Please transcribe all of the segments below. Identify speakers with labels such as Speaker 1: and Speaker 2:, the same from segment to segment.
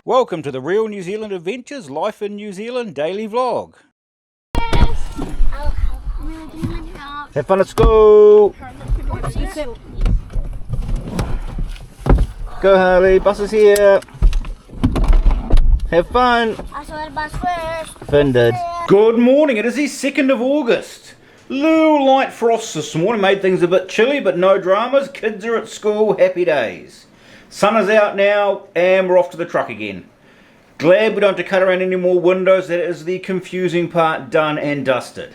Speaker 1: Welcome to the Real New Zealand Adventures Life in New Zealand daily vlog. Have fun at school. Go Harley, bus is here. Have fun.
Speaker 2: I saw the bus first.
Speaker 1: Finn did. Good morning, it is the 2nd of August. Little light frosts this morning, made things a bit chilly, but no dramas. Kids are at school, happy days. Sun is out now, and we're off to the truck again. Glad we don't have to cut around any more windows. That is the confusing part done and dusted.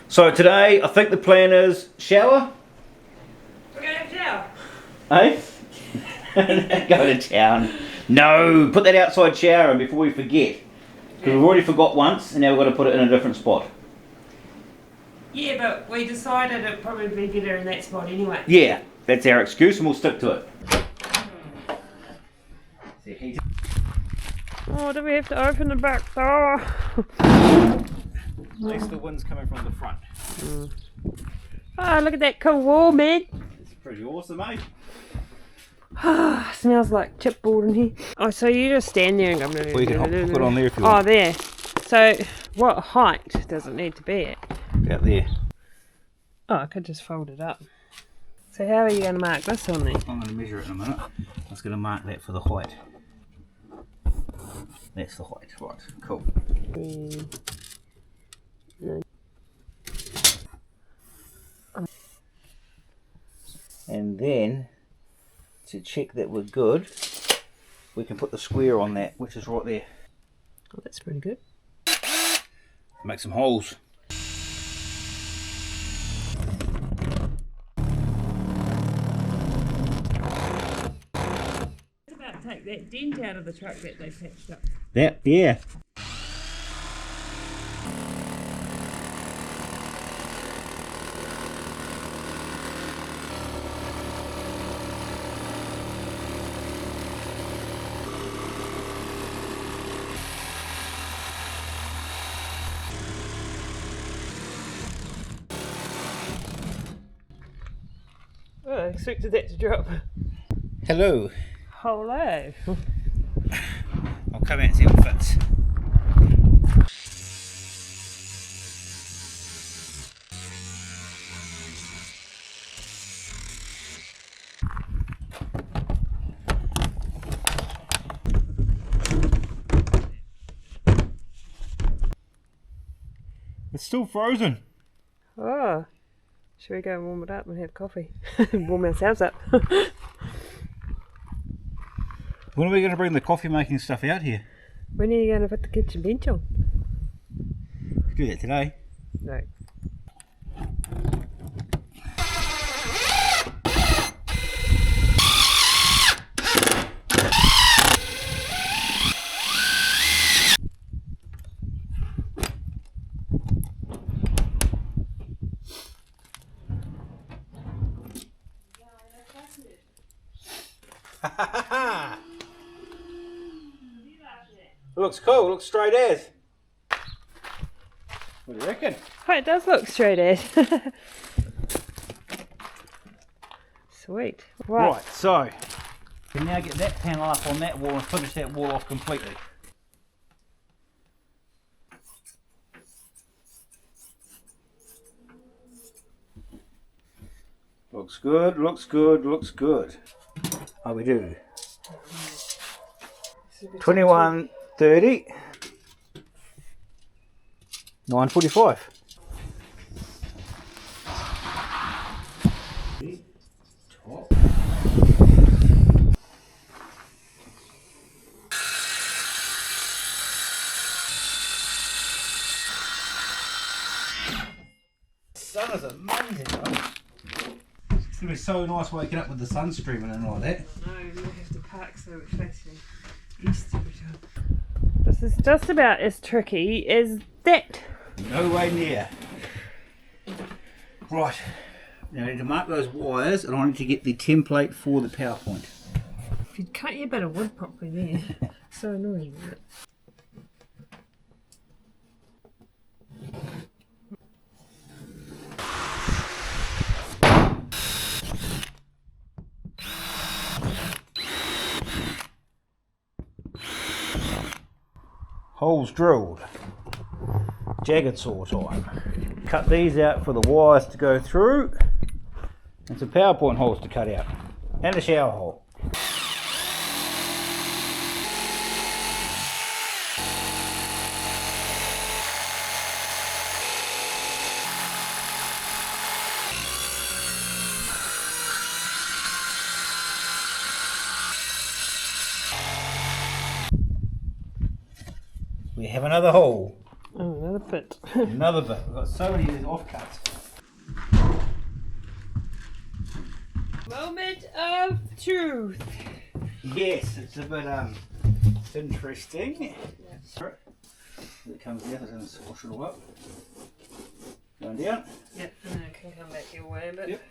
Speaker 1: So today, I think the plan is shower.
Speaker 3: We're going to have a shower.
Speaker 1: Eh? Go to town. No, put that outside shower in before we forget. Because we've already forgot once, and now we've got to put it in a different spot.
Speaker 3: Yeah, but we decided it'd probably be better in that spot anyway.
Speaker 1: Yeah, that's our excuse, and we'll stick to it.
Speaker 3: Oh, do we have to open the back door?
Speaker 1: At least the wind's coming from the front.
Speaker 3: Oh, look at that cool wall, man.
Speaker 1: It's pretty awesome, eh?
Speaker 3: Smells like chipboard in here. Oh, so you just stand there and go...
Speaker 1: Well, you can put it on there if you
Speaker 3: want.
Speaker 1: want.
Speaker 3: Oh, there. So, what height does it need to be at?
Speaker 1: About there.
Speaker 3: Oh, I could just fold it up. So how are you going to mark this on there?
Speaker 1: I'm going to measure it in a minute. I was going to mark that for the height. That's the height, right, cool. And then, to check that we're good, we can put the square on that, which is right there.
Speaker 3: Oh, that's pretty good.
Speaker 1: Make some holes.
Speaker 3: Take that dent out of the truck that they patched up.
Speaker 1: That, yeah.
Speaker 3: Oh, I expected that to drop.
Speaker 1: Hello.
Speaker 3: Hello.
Speaker 1: I'll come out and see if it fits. It's still frozen.
Speaker 3: Oh. Should we go and warm it up and have coffee? Warm ourselves up.
Speaker 1: When are we going to bring the coffee making stuff out here?
Speaker 3: When are you going to put the kitchen bench on?
Speaker 1: Could do that today.
Speaker 3: No.
Speaker 1: Looks cool, looks straight as. What do you reckon?
Speaker 3: Oh, it does look straight as. Sweet. Wow.
Speaker 1: Right, so we can now get that panel up on that wall and finish that wall off completely. Looks good, looks good, looks good. How we do? 21:30, 9:45. Sun is amazing, though. It's gonna be so nice waking up with the sun streaming and all that.
Speaker 3: No, we have to park so we're facing east every time. This is just about as tricky as that.
Speaker 1: No way near. Right, now I need to mark those wires and I need to get the template for the PowerPoint.
Speaker 3: If you'd cut your bit of wood properly there. So annoying, isn't it?
Speaker 1: Holes drilled. Jagged saw time. Cut these out for the wires to go through. And some PowerPoint holes to cut out. And a shower hole. We have another hole.
Speaker 3: Oh, another bit.
Speaker 1: Another bit. We've got so many of these offcuts.
Speaker 3: Moment of truth.
Speaker 1: Yes, it's a bit interesting. Sorry. It comes down, it's going to wash it all up. Going down.
Speaker 3: Yep, and then it can come back your way a bit.
Speaker 1: Yep.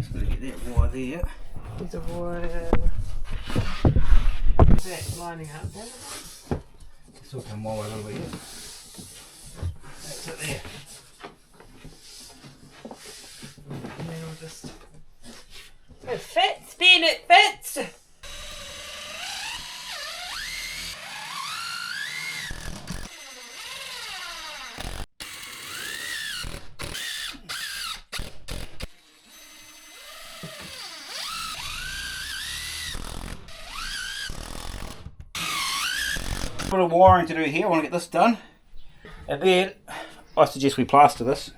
Speaker 1: Just got to get that wire there.
Speaker 3: There's a wire. That lining up there.
Speaker 1: Still come my way a little bit here. That's it there.
Speaker 3: And then we'll just... It fits, Ben, it fits!
Speaker 1: Bit of wiring to do here. I want to get this done, and then I suggest we plaster this.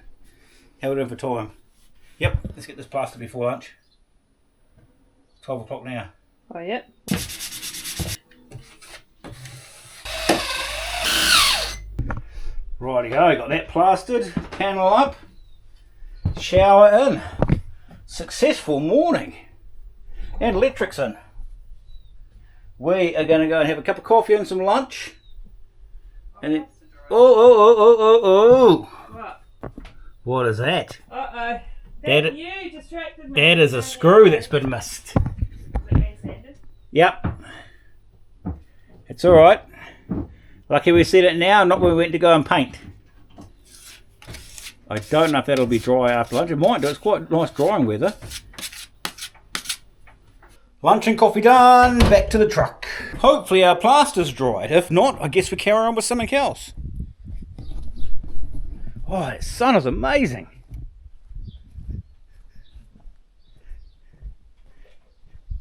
Speaker 1: How we doing for time? Yep, let's get this plastered before lunch. 12 o'clock now.
Speaker 3: Oh, yep.
Speaker 1: Rightio, got that plastered. Panel up. Shower in. Successful morning. And electrics in. We are going to go and have a cup of coffee and some lunch. And then... Oh!
Speaker 3: What?
Speaker 1: What is that?
Speaker 3: Uh-oh.
Speaker 1: That,
Speaker 3: You distracted me.
Speaker 1: that is a screw that's been missed.
Speaker 3: Is it been sanded?
Speaker 1: Yep. It's alright. Lucky we said it now, not when we went to go and paint. I don't know if that'll be dry after lunch. It might do. It's quite nice drying weather. Lunch and coffee done. Back to the truck. Hopefully our plaster's dried. If not, I guess we carry on with something else. Oh, that sun is amazing.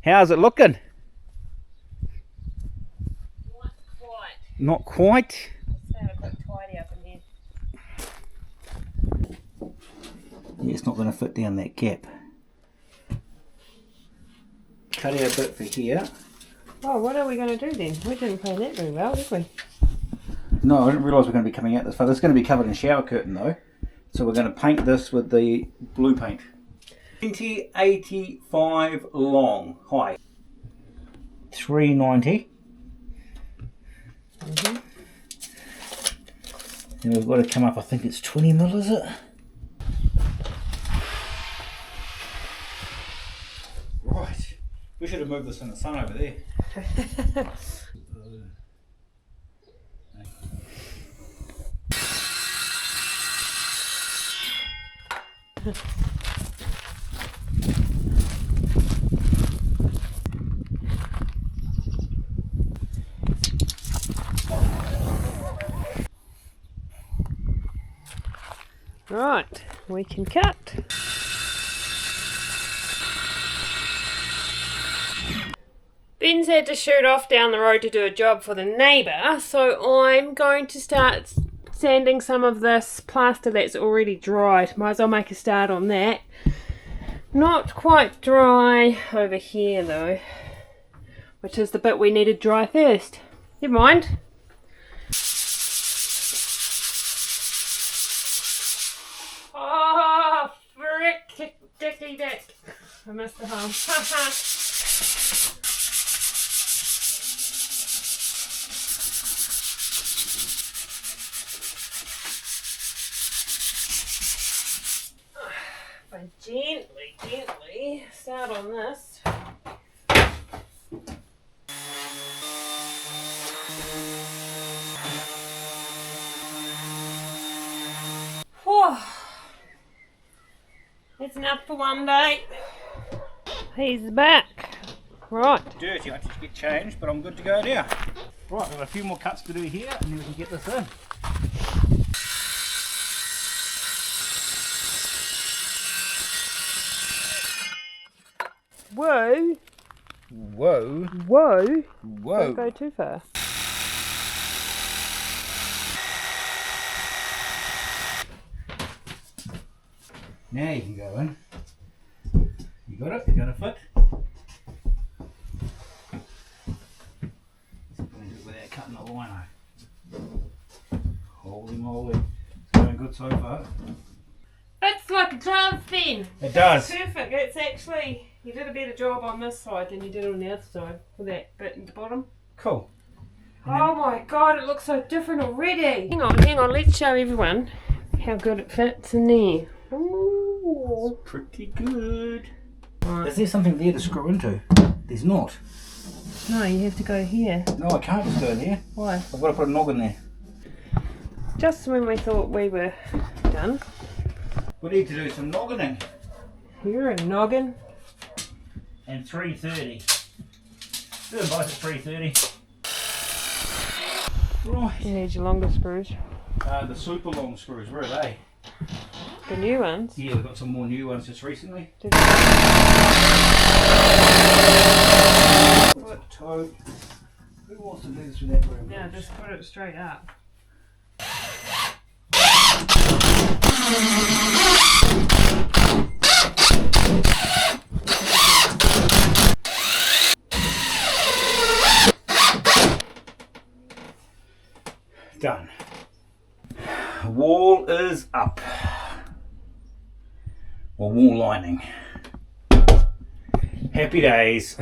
Speaker 1: How's it looking?
Speaker 3: Not quite.
Speaker 1: Not quite.
Speaker 3: Let's have a quick tidy up in here.
Speaker 1: Yeah, it's not going to fit down that gap. Cut out a bit for here.
Speaker 3: Oh, what are we going to do then? We didn't plan that very well, did we?
Speaker 1: No, I didn't realise we are going to be coming out this far. This is going to be covered in shower curtain though. So we're going to paint this with the blue paint. 2085 long, high. 390.
Speaker 3: Mm-hmm.
Speaker 1: And we've got to come up, I think it's 20 mil, is it? Right. We should have moved this in the sun over there.
Speaker 3: Right, we can cut. Ben's had to shoot off down the road to do a job for the neighbour, so I'm going to start sanding some of this plaster that's already dried. Might as well make a start on that. Not quite dry over here though, which is the bit we need to dry first. Never mind. Oh, frick, dicky dick. I missed the hole. If I gently start on this. Whew. That's enough for one day. He's back. Right.
Speaker 1: Dirty, I just get changed, but I'm good to go now. Right, I've got a few more cuts to do here, and then we can get this in.
Speaker 3: Whoa.
Speaker 1: Whoa.
Speaker 3: Whoa.
Speaker 1: Whoa.
Speaker 3: Don't go too far.
Speaker 1: Now you can go in. You got it? You got a fit? Without cutting the line out. Holy moly. It's going good so far.
Speaker 3: It's like a glove then.
Speaker 1: It does.
Speaker 3: Perfect. It's actually, you did a better job on this side than you did on the other side for that bit at the bottom.
Speaker 1: Cool.
Speaker 3: Oh my god, it looks so different already. Hang on, let's show everyone how good it fits in there. Ooh.
Speaker 1: It's pretty good.
Speaker 3: Right.
Speaker 1: Is there something there to screw into? There's not.
Speaker 3: No, you have to go here.
Speaker 1: No, I can't just go in here.
Speaker 3: Why?
Speaker 1: I've got to put a noggin there.
Speaker 3: Just when we thought we were done.
Speaker 1: We need to do some noggining.
Speaker 3: You're a noggin.
Speaker 1: And 330. Do them both at 330. Right.
Speaker 3: You need your longer screws.
Speaker 1: The super long screws, where are they?
Speaker 3: The new ones.
Speaker 1: Yeah, we've got some more new ones just recently.
Speaker 3: Did
Speaker 1: Foot, toe. Who wants to do this with that room?
Speaker 3: Yeah, just put it straight up.
Speaker 1: Done. Wall is up. Or wall lining. Happy days.